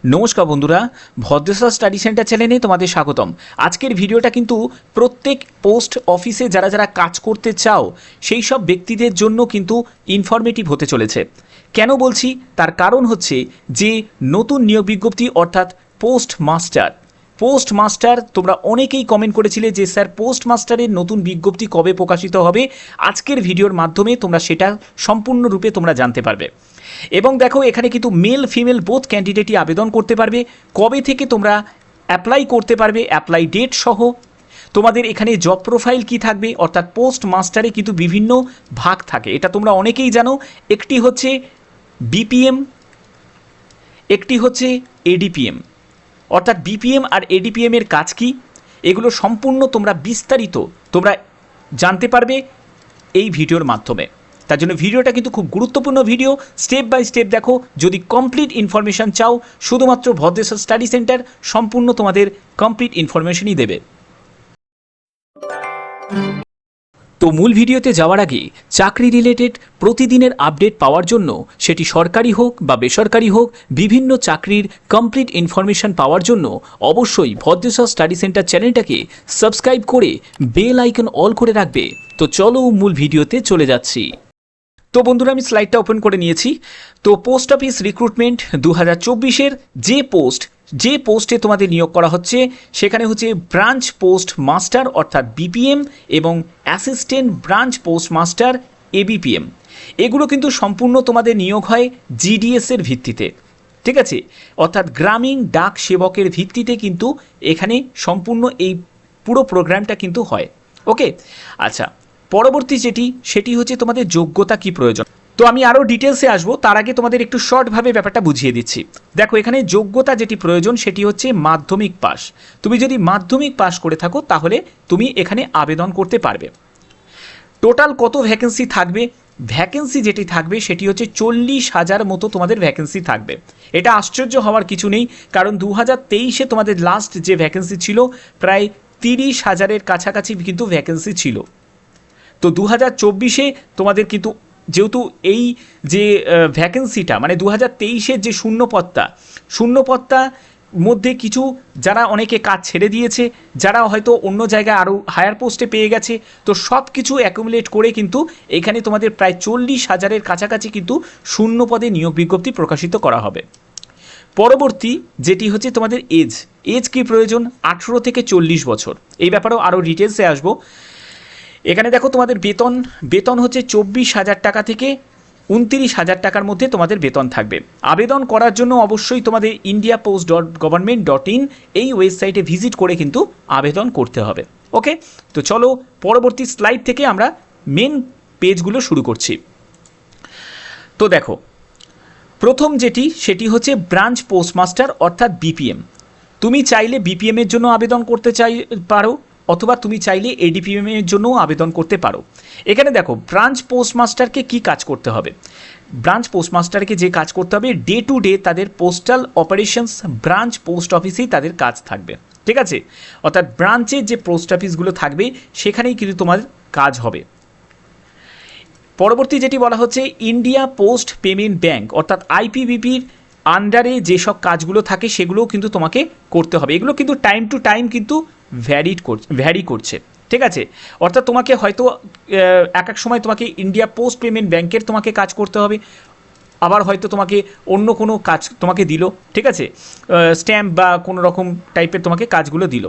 নমস্কার বন্ধুরা, Bhadreswar study centre চ্যানেলে তোমাদের স্বাগতম। আজকের ভিডিওটা কিন্তু প্রত্যেক পোস্ট অফিসে যারা যারা কাজ করতে চাও সেই সব ব্যক্তিদের জন্য কিন্তু ইনফরমেটিভ হতে চলেছে। কেন বলছি তার কারণ হচ্ছে যে নতুন নিয়োগ বিজ্ঞপ্তি অর্থাৎ পোস্ট মাস্টার তোমরা অনেকেই কমেন্ট করেছিলে যে স্যার পোস্ট মাস্টারের নতুন বিজ্ঞপ্তি কবে প্রকাশিত হবে। আজকের ভিডিওর মাধ্যমে তোমরা সেটা সম্পূর্ণরূপে তোমরা জানতে পারবে। এবং দেখো এখানে কিন্তু মেল ফিমেল বোথ ক্যান্ডিডেটই আবেদন করতে পারবে। কবে থেকে তোমরা অ্যাপ্লাই করতে পারবে, অ্যাপ্লাই ডেট সহ তোমাদের এখানে জব প্রোফাইল কি থাকবে, অর্থাৎ পোস্ট মাস্টারে কিন্তু বিভিন্ন ভাগ থাকে, এটা তোমরা অনেকেই জানো। একটি হচ্ছে বিপিএম, একটি হচ্ছে এডিপিএম। অর্থাৎ বিপিএম আর এডিপিএম এর কাজ কি, এগুলো সম্পূর্ণ তোমরা বিস্তারিত তোমরা জানতে পারবে এই ভিডিওর মাধ্যমে। তার জন্য ভিডিওটা কিন্তু খুব গুরুত্বপূর্ণ ভিডিও, স্টেপ বাই স্টেপ দেখো। যদি কমপ্লিট ইনফরমেশান চাও, শুধুমাত্র ভদ্রেশ্বর স্টাডি সেন্টার সম্পূর্ণ তোমাদের কমপ্লিট ইনফরমেশনই দেবে। তো মূল ভিডিওতে যাওয়ার আগে চাকরি রিলেটেড প্রতিদিনের আপডেট পাওয়ার জন্য, সেটি সরকারি হোক বা বেসরকারি হোক, বিভিন্ন চাকরির কমপ্লিট ইনফরমেশন পাওয়ার জন্য অবশ্যই ভদ্রেশ্বর স্টাডি সেন্টার চ্যানেলটাকে সাবস্ক্রাইব করে বেল আইকন অল করে রাখবে। তো চলো মূল ভিডিওতে চলে যাচ্ছি। তো বন্ধুরা, আমি স্লাইডটা ওপেন করে নিয়েছি। তো পোস্ট অফিস রিক্রুটমেন্ট 2024-এর যে পোস্টে তোমাদের নিয়োগ করা হচ্ছে সেখানে হচ্ছে ব্রাঞ্চ পোস্ট মাস্টার অর্থাৎ বিপিএম এবং assistant branch post master ABPM. এগুলো কিন্তু সম্পূর্ণ তোমাদের নিয়োগ হয় জিডিএসের ভিত্তিতে, ঠিক আছে? অর্থাৎ গ্রামীণ ডাক সেবকের ভিত্তিতে কিন্তু এখানে সম্পূর্ণ এই পুরো প্রোগ্রামটা কিন্তু হয়। ওকে, আচ্ছা, পরবর্তী সেটি হচ্ছে তোমাদের যোগ্যতা কি প্রয়োজন। তো আমি আরও ডিটেলসে আসবো, তার আগে তোমাদের একটু শর্টভাবে ব্যাপারটা বুঝিয়ে দিচ্ছি। দেখো এখানে যোগ্যতা যেটি প্রয়োজন সেটি হচ্ছে মাধ্যমিক পাস। তুমি যদি মাধ্যমিক পাস করে থাকো তাহলে তুমি এখানে আবেদন করতে পারবে। টোটাল কত ভ্যাকেন্সি থাকবে? ভ্যাকেন্সি যেটি থাকবে সেটি হচ্ছে 40,000 মতো তোমাদের ভ্যাকেন্সি থাকবে। এটা আশ্চর্য হওয়ার কিছু নেই, কারণ 2023-এ তোমাদের লাস্ট যে ভ্যাকেন্সি ছিল প্রায় 30,000-এর কাছাকাছি কিন্তু ভ্যাকেন্সি ছিল। তো 2024-এ তোমাদের কিন্তু যেহেতু এই যে ভ্যাকেন্সিটা মানে 2023-এর যে শূন্যপদটা মধ্যে কিছু যারা অনেকে কাজ ছেড়ে দিয়েছে, যারা হয়তো অন্য জায়গায় আরও হায়ার পোস্টে পেয়ে গেছে, তো সব কিছু অ্যাকুমুলেট করে কিন্তু এখানে তোমাদের প্রায় 40,000-এর কাছাকাছি কিন্তু শূন্য পদে নিয়োগ বিজ্ঞপ্তি প্রকাশিত করা হবে। পরবর্তী যেটি হচ্ছে তোমাদের এজ কি প্রয়োজন? 18 থেকে 40 বছর। এই ব্যাপারেও আরও ডিটেলসে আসবো। এখানে দেখো তোমাদের বেতন হচ্ছে 24,000 টাকা থেকে 29,000 টাকার মধ্যে তোমাদের বেতন থাকবে। আবেদন করার জন্য অবশ্যই তোমাদের indiapost.government.in এই ওয়েবসাইটে ভিজিট করে কিন্তু আবেদন করতে হবে। ওকে, তো চলো পরবর্তী স্লাইড থেকে আমরা মেন পেজগুলো শুরু করছি। তো দেখো প্রথম সেটি হচ্ছে ব্রাঞ্চ পোস্টমাস্টার অর্থাৎ বিপিএম। তুমি চাইলে বিপিএমের জন্য আবেদন করতে পারো, অথবা তুমি চাইলে এডিপিএম এর জন্যও আবেদন করতে পারো। এখানে দেখো ব্রাঞ্চ পোস্টমাস্টারকে কি কাজ করতে হবে। ব্রাঞ্চ পোস্টমাস্টারকে যে কাজ করতে হবে, ডে টু ডে তাদের পোস্টাল অপারেশনস ব্রাঞ্চ পোস্ট অফিসেই তাদের কাজ থাকবে, ঠিক আছে? অর্থাৎ ব্রাঞ্চের যে পোস্ট অফিসগুলো থাকবে সেখানেই কিন্তু তোমার কাজ হবে। পরবর্তী যেটি বলা হচ্ছে ইন্ডিয়া পোস্ট পেমেন্ট ব্যাঙ্ক অর্থাৎ আইপিবিপির আন্ডারে যেসব কাজগুলো থাকে সেগুলোও কিন্তু তোমাকে করতে হবে। এগুলো কিন্তু টাইম টু টাইম কিন্তু ভ্যারি করছে, ঠিক আছে? অর্থাৎ তোমাকে হয়তো এক সময় তোমাকে ইন্ডিয়া পোস্ট পেমেন্ট ব্যাঙ্কের তোমাকে কাজ করতে হবে, আবার হয়তো তোমাকে অন্য কোনো কাজ তোমাকে দিল, ঠিক আছে? স্ট্যাম্প বা কোনো রকম টাইপের তোমাকে কাজগুলো দিল।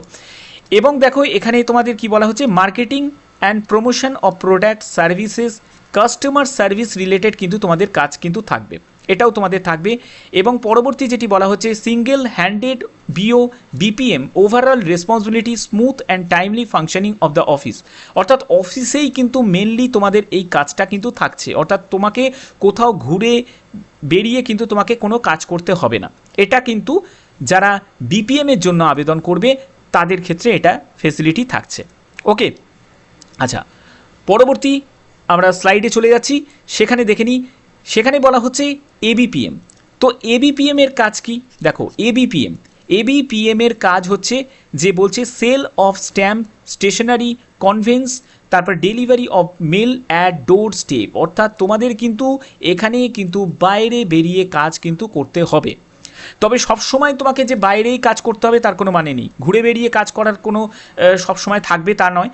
এবং দেখো এখানে তোমাদের কি বলা হচ্ছে, marketing and promotion of product services customer service related কিন্তু তোমাদের কাজ কিন্তু থাকবে, এটাও তোমাদের থাকবে। এবং পরবর্তী যেটি বলা হচ্ছে single handed BPM overall responsibility smooth and timely functioning of the office. অর্থাৎ অফিসেই কিন্তু মেনলি তোমাদের এই কাজটা কিন্তু থাকছে, অর্থাৎ তোমাকে কোথাও ঘুরে বেরিয়ে কিন্তু তোমাকে কোনো কাজ করতে হবে না। এটা কিন্তু যারা বিপিএমের জন্য আবেদন করবে তাদের ক্ষেত্রে এটা ফেসিলিটি থাকছে। ওকে, আচ্ছা, পরবর্তী আমরা স্লাইডে চলে যাচ্ছি। সেখানে দেখে নিই, সেখানে বলা হচ্ছে এবিপিএম। তো এবিপিএম এর কাজ কি? দেখো এবিপিএম এর কাজ হচ্ছে যে বলছে sale of stamp stationery conveyance, তারপর delivery of mail at doorstep. অর্থাৎ তোমাদের কিন্তু এখানে কিন্তু বাইরে বেরিয়ে কাজ কিন্তু করতে হবে। তবে সবসময় তোমাকে যে বাইরেই কাজ করতে হবে তার কোনো মানে নেই, ঘুরে বেরিয়ে কাজ করার কোনো সবসময় থাকবে তা নয়।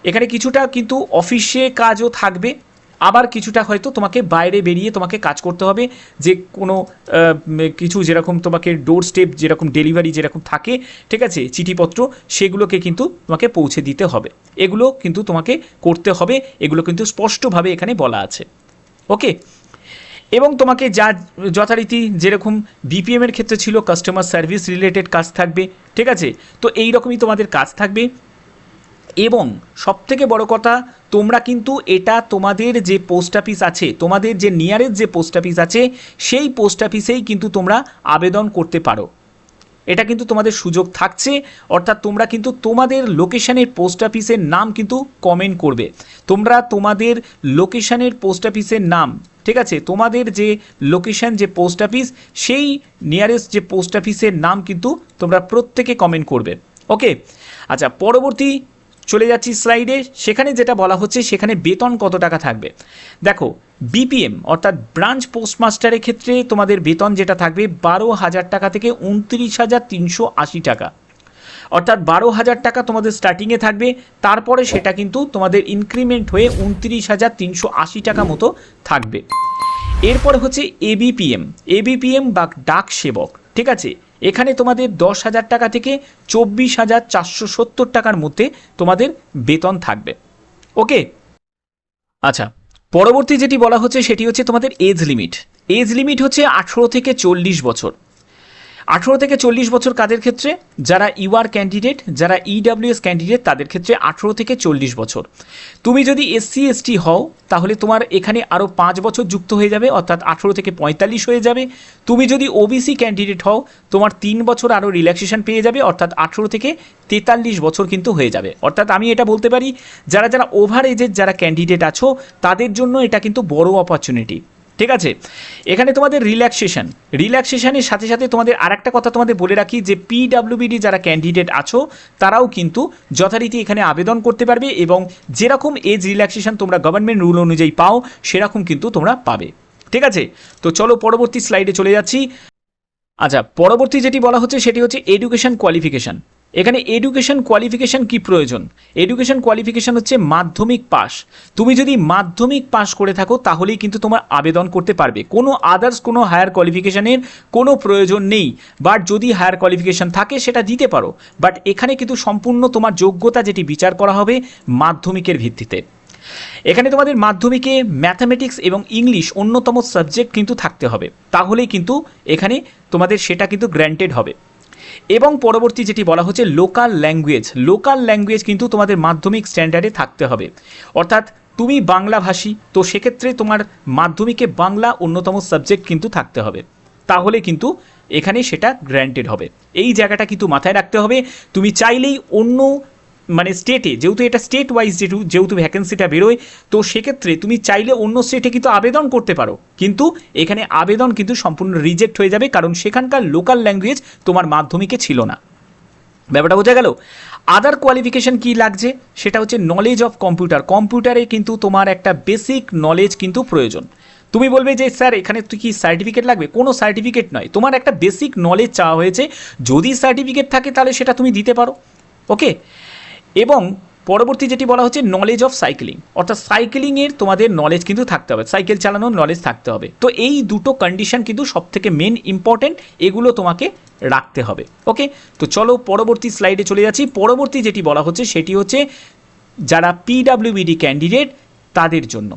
এখানে কিছুটা কিন্তু অফিসে কাজও থাকবে, আবার কিছুটা হয়তো তোমাকে বাইরে বেরিয়ে তোমাকে কাজ করতে হবে, যে কোনো কিছু যেরকম তোমাকে ডোর স্টেপ যেরকম ডেলিভারি যেরকম থাকে, ঠিক আছে, চিঠিপত্র সেগুলোকে কিন্তু তোমাকে পৌঁছে দিতে হবে, এগুলো কিন্তু তোমাকে করতে হবে, এগুলো কিন্তু স্পষ্টভাবে এখানে বলা আছে। ওকে, এবং তোমাকে যা যথারীতি যেরকম বিপিএমের ক্ষেত্রে ছিল কাস্টমার সার্ভিস রিলেটেড কাজ থাকবে, ঠিক আছে, তো এই রকমই তোমাদের কাজ থাকবে। এবং সবথেকে বড় কথা, তোমরা কিন্তু এটা তোমাদের যে পোস্ট অফিস আছে, তোমাদের যে নিয়ারেস্ট যে পোস্ট অফিস আছে, সেই পোস্ট অফিসেই কিন্তু তোমরা আবেদন করতে পারো, এটা কিন্তু তোমাদের সুযোগ থাকছে। অর্থাৎ তোমরা কিন্তু তোমাদের লোকেশনের পোস্ট অফিসের নাম কিন্তু কমেন্ট করবে, তোমরা তোমাদের লোকেশনের পোস্ট অফিসের নাম, ঠিক আছে, তোমাদের যে লোকেশন যে পোস্ট অফিস সেই নিয়ারেস্ট যে পোস্ট অফিসের নাম কিন্তু তোমরা প্রত্যেকে কমেন্ট করবে। ওকে, আচ্ছা, পরবর্তী চলে যাচ্ছি স্লাইডে। সেখানে যেটা বলা হচ্ছে সেখানে বেতন কত টাকা থাকবে। দেখো, বিপিএম অর্থাৎ ব্রাঞ্চ পোস্টমাস্টারের ক্ষেত্রে তোমাদের বেতন যেটা থাকবে 12,000 টাকা থেকে 29,380 টাকা, অর্থাৎ 12,000 টাকা তোমাদের স্টার্টিংয়ে থাকবে, তারপরে সেটা কিন্তু তোমাদের ইনক্রিমেন্ট হয়ে 29,380 টাকা মতো থাকবে। এরপরে হচ্ছে এবিপিএম বা ডাক সেবক, ঠিক আছে, এখানে তোমাদের 10,000 টাকা থেকে 24,470 টাকার মধ্যে তোমাদের বেতন থাকবে। ওকে, আচ্ছা, পরবর্তী যেটি বলা হচ্ছে সেটি হচ্ছে তোমাদের এজ লিমিট হচ্ছে 18 থেকে 40 বছর। 18 থেকে 40 বছর কাদের ক্ষেত্রে, যারা ইউআর ক্যান্ডিডেট, যারা ইডাব্লিউএস ক্যান্ডিডেট তাদের ক্ষেত্রে 18 থেকে 40 বছর। তুমি যদি এসসি এসটি হও তাহলে তোমার এখানে আরও 5 বছর যুক্ত হয়ে যাবে, অর্থাৎ 18 থেকে 45 হয়ে যাবে। তুমি যদি ওবিসি ক্যান্ডিডেট হও তোমার 3 বছর আরও রিল্যাক্সেশন পেয়ে যাবে, অর্থাৎ 18 থেকে 43 বছর কিন্তু হয়ে যাবে। অর্থাৎ আমি এটা বলতে পারি, যারা যারা ওভার এজের যারা ক্যান্ডিডেট আছো তাদের জন্য এটা কিন্তু বড় অপরচুনিটি, ঠিক আছে। এখানে তোমাদের রিল্যাক্সেশনের সাথে সাথে তোমাদের আরেকটা কথা তোমাদের বলে রাখি, যে পিডাব্লিউবিডি যারা ক্যান্ডিডেট আছো তারাও কিন্তু যথারীতি এখানে আবেদন করতে পারবে, এবং যেরকম এজ রিল্যাক্সেশন তোমরা গভর্নমেন্ট রুল অনুযায়ী পাও সেরকম কিন্তু তোমরা পাবে, ঠিক আছে। তো চলো পরবর্তী স্লাইডে চলে যাচ্ছি। আচ্ছা, পরবর্তী যেটি বলা হচ্ছে সেটি হচ্ছে এডুকেশন কোয়ালিফিকেশান। এখানে এডুকেশন কোয়ালিফিকেশান কি প্রয়োজন, এডুকেশন কোয়ালিফিকেশান হচ্ছে মাধ্যমিক পাস। তুমি যদি মাধ্যমিক পাস করে থাকো তাহলেই কিন্তু তোমার আবেদন করতে পারবে, কোনো আদার্স কোনো হায়ার কোয়ালিফিকেশানের কোনো প্রয়োজন নেই। বাট যদি হায়ার কোয়ালিফিকেশান থাকে সেটা দিতে পারো, বাট এখানে কিন্তু সম্পূর্ণ তোমার যোগ্যতা যেটি বিচার করা হবে মাধ্যমিকের ভিত্তিতে। এখানে তোমাদের মাধ্যমিকে ম্যাথামেটিক্স এবং ইংলিশ অন্যতম সাবজেক্ট কিন্তু থাকতে হবে, তাহলেই কিন্তু এখানে তোমাদের সেটা কিন্তু গ্র্যান্টেড হবে। এবং পরবর্তী যেটি বলা হচ্ছে লোকাল ল্যাঙ্গুয়েজ কিন্তু তোমাদের মাধ্যমিক স্ট্যান্ডার্ডে থাকতে হবে, অর্থাৎ তুমি বাংলাভাষী, তো সেক্ষেত্রে তোমার মাধ্যমিকে বাংলা অন্যতম সাবজেক্ট কিন্তু থাকতে হবে, তাহলে কিন্তু এখানে সেটা গ্র্যান্টেড হবে। এই জায়গাটা কিন্তু মাথায় রাখতে হবে। তুমি চাইলেই অন্য মানে স্টেটে, যেহেতু এটা স্টেট ওয়াইজ যেহেতু ভ্যাকেন্সিটা বেরোয়, তো সেক্ষেত্রে তুমি চাইলে অন্য স্টেটে কিন্তু আবেদন করতে পারো, কিন্তু এখানে আবেদন কিন্তু সম্পূর্ণ রিজেক্ট হয়ে যাবে, কারণ সেখানকার লোকাল ল্যাঙ্গুয়েজ তোমার মাধ্যমিকে ছিল না। ব্যাপারটা বোঝা গেল। আদার কোয়ালিফিকেশান কি লাগছে, সেটা হচ্ছে নলেজ অফ কম্পিউটারে কিন্তু তোমার একটা বেসিক নলেজ কিন্তু প্রয়োজন। তুমি বলবে যে স্যার এখানে তুই কি সার্টিফিকেট লাগবে, কোনো সার্টিফিকেট নয়, তোমার একটা বেসিক নলেজ চাওয়া হয়েছে, যদি সার্টিফিকেট থাকে তাহলে সেটা তুমি দিতে পারো। ওকে, এবং পরবর্তী যেটি বলা হচ্ছে নলেজ অফ সাইক্লিং, অর্থাৎ সাইক্লিংয়ের তোমাদের নলেজ কিন্তু থাকতে হবে, সাইকেল চালানোর নলেজ থাকতে হবে। তো এই দুটো কন্ডিশন কিন্তু সবথেকে মেন ইম্পর্টেন্ট, এগুলো তোমাকে রাখতে হবে। ওকে, তো চলো পরবর্তী স্লাইডে চলে যাচ্ছি। পরবর্তী যেটি বলা হচ্ছে সেটি হচ্ছে যারা পিডাব্লিউবিডি ক্যান্ডিডেট তাদের জন্য।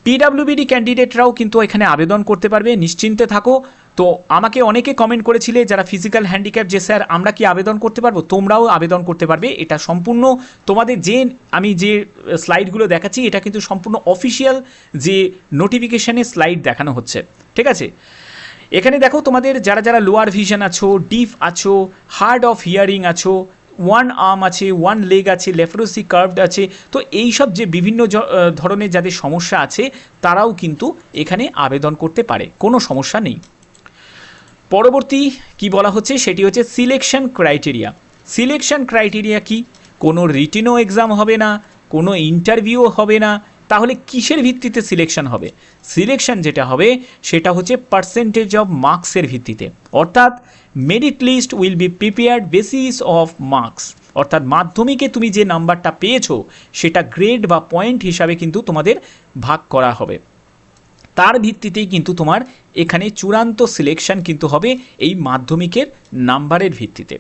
পিডাব্লিউবিডি ক্যান্ডিডেটরাও কিন্তু এখানে আবেদন করতে পারবে, নিশ্চিন্তে থাকো। তো আমাকে অনেকে কমেন্ট করেছিলে যারা ফিজিক্যাল হ্যান্ডিক্যাপ, যে স্যার আমরা কি আবেদন করতে পারবো, তোমরাও আবেদন করতে পারবে। এটা সম্পূর্ণ তোমাদের যে আমি যে স্লাইডগুলো দেখাচ্ছি এটা কিন্তু সম্পূর্ণ অফিসিয়াল যে নোটিফিকেশানের স্লাইড দেখানো হচ্ছে, ঠিক আছে। এখানে দেখো তোমাদের যারা যারা লোয়ার ভিশন আছো, ডিফ আছো, হার্ড অফ হিয়ারিং আছো, ওয়ান আর্ম আছে, ওয়ান লেগ আছে, লেফ্রোসি কার্ভড আছে, তো এইসব যে বিভিন্ন ধরনের যাদের সমস্যা আছে তারাও কিন্তু এখানে আবেদন করতে পারে, কোনো সমস্যা নেই। পরবর্তী কি বলা হচ্ছে সেটি হচ্ছে সিলেকশন ক্রাইটেরিয়া কি, কোনো রিটেনও এক্সাম হবে না, কোনো ইন্টারভিউ হবে না, তাহলে কিসের ভিত্তিতে সিলেকশন হবে? সিলেকশন যেটা হবে সেটা হচ্ছে পার্সেন্টেজ অফ মার্কসের ভিত্তিতে, অর্থাৎ merit list will be prepared basis of marks, অর্থাৎ মাধ্যমিকে তুমি যে নাম্বারটা পেয়েছো সেটা গ্রেড বা পয়েন্ট হিসাবে কিন্তু তোমাদের ভাগ করা হবে। তার ভিত্তিতেই কিন্তু তোমার এখানে চূড়ান্ত সিলেকশন কিন্তু হবে এই মাধ্যমিকের নাম্বারের ভিত্তিতে।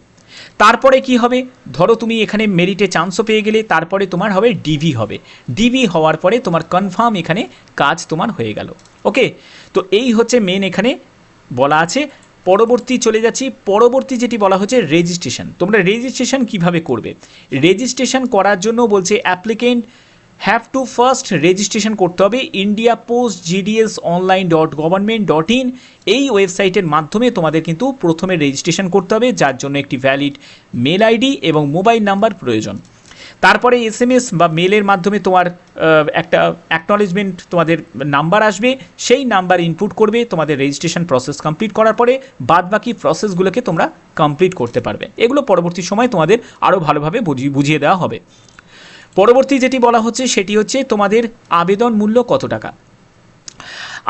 তারপরে কি হবে, ধরো তুমি এখানে মেরিটে চান্সও পেয়ে গেলে, তারপরে তোমার হবে ডিভি হবে। ডিভি হওয়ার পরে তোমার কনফার্ম এখানে কাজ তোমার হয়ে গেল। ওকে, তো এই হচ্ছে মেন এখানে বলা আছে। পরবর্তী চলে যাচ্ছি, পরবর্তী যেটি বলা হচ্ছে রেজিস্ট্রেশন। তোমরা রেজিস্ট্রেশন কিভাবে করবে? রেজিস্ট্রেশন করার জন্য বলছে applicant have to first registration করতে হবে India post GDS online .gov.in এই ওয়েবসাইটের মাধ্যমে তোমাদের কিন্তু প্রথমে রেজিস্ট্রেশন করতে হবে, যার জন্য একটি ভ্যালিড মেল আইডি এবং মোবাইল নাম্বার প্রয়োজন। তারপরে SMS বা মেলের মাধ্যমে তোমার একটা অ্যাকনলেজমেন্ট তোমাদের নাম্বার আসবে, সেই নাম্বার ইনপুট করবে। তোমাদের রেজিস্ট্রেশন প্রসেস কমপ্লিট করার পরে বাদবাকি প্রসেসগুলোকে তোমরা কমপ্লিট করতে পারবে। এগুলো পরবর্তী সময় তোমাদের আরও ভালোভাবে বুঝিয়ে দেওয়া হবে। পরবর্তী যেটি বলা হচ্ছে সেটি হচ্ছে তোমাদের আবেদন মূল্য কত টাকা।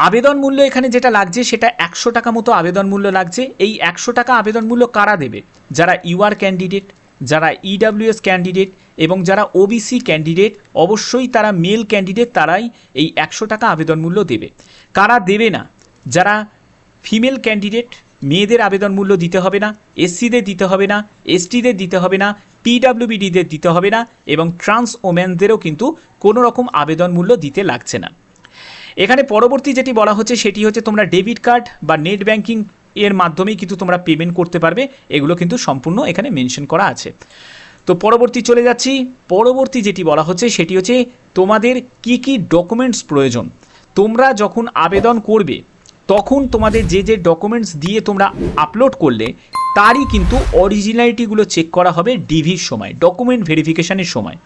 আবেদন মূল্য এখানে যেটা লাগছে সেটা 100 টাকা মতো আবেদন মূল্য লাগছে। এই 100 টাকা আবেদন মূল্য কারা দেবে? যারা UR ক্যান্ডিডেট, যারা EWS ক্যান্ডিডেট এবং যারা OBC ক্যান্ডিডেট, অবশ্যই তারা মেল ক্যান্ডিডেট, তারাই এই 100 টাকা আবেদন মূল্য দেবে। কারা দেবে না? যারা ফিমেল ক্যান্ডিডেট, মেয়েদের আবেদন মূল্য দিতে হবে না, SCদের দিতে হবে না, STদের দিতে হবে না, PWBDদের দিতে হবে না এবং ট্রান্স ওমেনদেরও কিন্তু কোনো রকম আবেদন মূল্য দিতে লাগছে না। এখানে পরবর্তী যেটি বলা হচ্ছে সেটি হচ্ছে তোমরা ডেবিট কার্ড বা নেট ব্যাঙ্কিং এর মাধ্যমেই কিন্তু তোমরা পেমেন্ট করতে পারবে। এগুলো কিন্তু সম্পূর্ণ এখানে মেনশন করা আছে। তো পরবর্তী চলে যাচ্ছি, পরবর্তী যেটি বলা হচ্ছে সেটি হচ্ছে তোমাদের কি কি ডকুমেন্টস প্রয়োজন। তোমরা যখন আবেদন করবে তখন তোমাদের যে যে ডকুমেন্টস দিয়ে তোমরা আপলোড করলে তারই কিন্তু অরিজিনালিটিগুলো চেক করা হবে ডিভির সময়, ডকুমেন্ট ভেরিফিকেশানের সময়।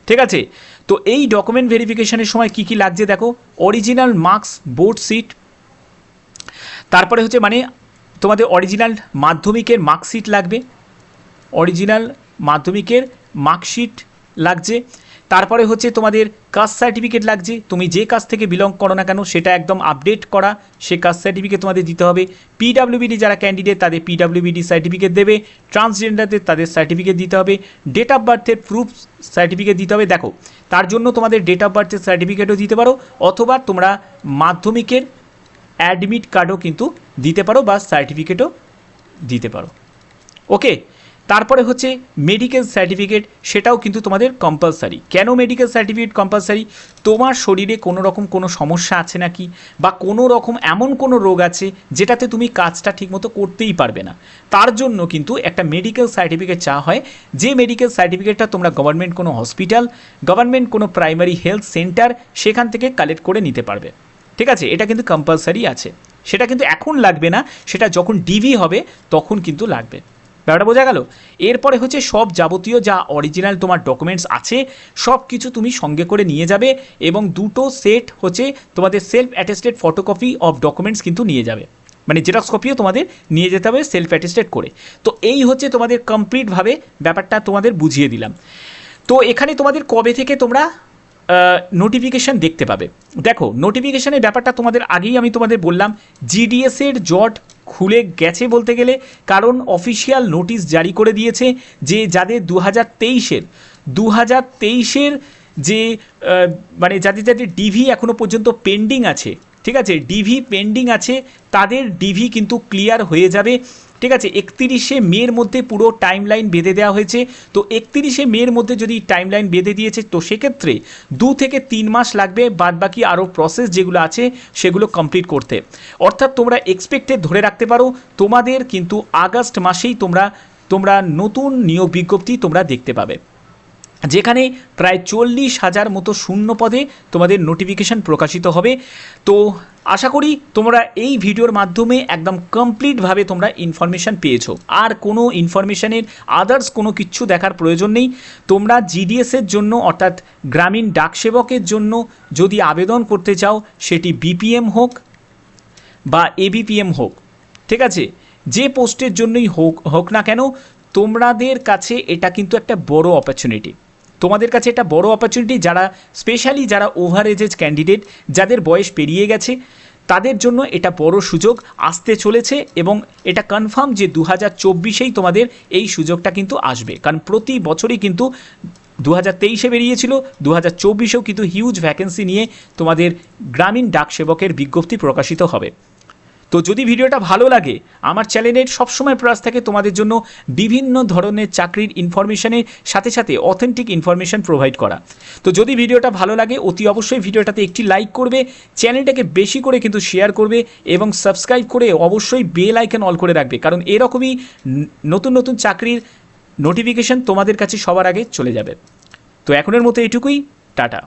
ঠিক আছে, তো এই ডকুমেন্ট ভেরিফিকেশানের সময় কি কি লাগছে দেখো, অরিজিনাল মার্কস বোর্ড সিট, তারপরে হচ্ছে মানে তোমাদের অরিজিনাল মাধ্যমিকের মার্কশিট লাগবে, অরিজিনাল মাধ্যমিকের মার্কশিট লাগছে। তারপরে হচ্ছে তোমাদের কাস্ট সার্টিফিকেট লাগছে, তুমি যে কাস্ট থেকে বিলং করো না কেন সেটা একদম আপডেট করা সে কাস্ট সার্টিফিকেট তোমাদের দিতে হবে। PWBD যারা ক্যান্ডিডেট তাদের PWBD সার্টিফিকেট দেবে, ট্রান্সজেন্ডারদের তাদের সার্টিফিকেট দিতে হবে, ডেট অফ বার্থের প্রুফ সার্টিফিকেট দিতে হবে। দেখো, তার জন্য তোমাদের ডেট অফ বার্থের সার্টিফিকেটও দিতে পারো, অথবা তোমরা মাধ্যমিকের অ্যাডমিট কার্ডও কিন্তু দিতে পারো বা সার্টিফিকেটও দিতে পারো। ওকে, তারপরে হচ্ছে মেডিকেল সার্টিফিকেট, সেটাও কিন্তু তোমাদের কম্পালসারি। কেন মেডিকেল সার্টিফিকেট কম্পালসারি? তোমার শরীরে কোনো রকম কোনো সমস্যা আছে নাকি, বা কোনো রকম এমন কোনো রোগ আছে যেটাতে তুমি কাজটা ঠিকমতো করতেই পারবে না, তার জন্য কিন্তু একটা মেডিকেল সার্টিফিকেট চাওয়া হয়। যে মেডিকেল সার্টিফিকেটটা তোমরা গভর্নমেন্ট কোনো হসপিটাল, গভর্নমেন্ট কোনো প্রাইমারি হেলথ সেন্টার সেখান থেকে কালেক্ট করে নিতে পারবে। ঠিক আছে, এটা কিন্তু কম্পালসারি আছে। সেটা কিন্তু এখন লাগবে না, সেটা যখন ডিভি হবে তখন কিন্তু লাগবে। ব্যাপারটা বোঝা গেল? এরপরে হচ্ছে সব যাবতীয় যা অরিজিনাল তোমার ডকুমেন্টস আছে সব কিছু তুমি সঙ্গে করে নিয়ে যাবে, এবং দুটো সেট হচ্ছে তোমাদের self attested photocopy of documents কিন্তু নিয়ে যাবে, মানে জেরক্স কপিও তোমাদের নিয়ে যেতে হবে সেলফ অ্যাটেস্টেড করে। তো এই হচ্ছে তোমাদের কমপ্লিটভাবে ব্যাপারটা তোমাদের বুঝিয়ে দিলাম। তো এখানে তোমাদের কবে থেকে তোমরা নোটিফিকেশান দেখতে পাবে? দেখো, নোটিফিকেশানের ব্যাপারটা তোমাদের আগেই আমি তোমাদের বললাম, জিডিএসের জট খুলে গেছে বলতে গেলে, কারণ অফিসিয়াল নোটিশ জারি করে দিয়েছে যে যাদের 2023-এর যে মানে যাদের যাদের ডিভি এখনও পর্যন্ত পেন্ডিং আছে, ঠিক আছে, ডিভি পেন্ডিং আছে, তাদের ডিভি কিন্তু ক্লিয়ার হয়ে যাবে। ঠিক আছে, 31শে মের মধ্যে পুরো টাইমলাইন বেঁধে দেওয়া হয়েছে। তো 31শে মের মধ্যে যদি টাইমলাইন বেঁধে দিয়েছে তো সেক্ষেত্রে 2 থেকে 3 মাস লাগবে বাদবাকি আরও প্রসেস যেগুলো আছে সেগুলো কমপ্লিট করতে। অর্থাৎ তোমরা এক্সপেক্টেড ধরে রাখতে পারো তোমাদের কিন্তু আগস্ট মাসেই তোমরা নতুন নিয়োগ বিজ্ঞপ্তি তোমরা দেখতে পাবে, যেখানে প্রায় 40,000 মতো শূন্য পদে তোমাদের নোটিফিকেশান প্রকাশিত হবে। তো আশা করি তোমরা এই ভিডিওর মাধ্যমে একদম কমপ্লিটভাবে তোমরা ইনফরমেশান পেয়েছো। আর কোনো ইনফরমেশানের আদার্স কোনো কিছু দেখার প্রয়োজন নেই। তোমরা জিডিএসের জন্য অর্থাৎ গ্রামীণ ডাকসেবকের জন্য যদি আবেদন করতে চাও, সেটি BPM হোক বা ABPM হোক, ঠিক আছে, যে পোস্টের জন্যই হোক না কেন, তোমাদের কাছে এটা কিন্তু একটা বড় অপরচুনিটি। তোমাদের কাছে এটা বড় অপরচুনিটি, যারা স্পেশালি যারা ওভার এজেজ ক্যান্ডিডেট, যাদের বয়স পেরিয়ে গেছে, তাদের জন্য এটা বড় সুযোগ আসতে চলেছে। এবং এটা কনফার্ম যে 2024-এই তোমাদের এই সুযোগটা কিন্তু আসবে, কারণ প্রতি বছরই কিন্তু 2023-এ বেরিয়েছিল, 2024-এও কিন্তু হিউজ ভ্যাকেন্সি নিয়ে তোমাদের গ্রামীণ ডাক সেবকের বিজ্ঞপ্তি প্রকাশিত হবে। তো যদি ভিডিওটা ভালো লাগে, আমার চ্যানেলের সবসময় প্রয়াস থাকে তোমাদের জন্য বিভিন্ন ধরনের চাকরির ইনফরমেশনের সাথে সাথে অথেন্টিক ইনফরমেশন প্রোভাইড করা। তো যদি ভিডিওটা ভালো লাগে, অতি অবশ্যই ভিডিওটাতে একটি লাইক করবে, চ্যানেলটাকে বেশি করে কিন্তু শেয়ার করবে এবং সাবস্ক্রাইব করে অবশ্যই বেল আইকন অল করে রাখবে, কারণ এরকমই নতুন নতুন চাকরির নোটিফিকেশন তোমাদের কাছে সবার আগে চলে যাবে। তো এখনের মতো এটুকুই, টাটা।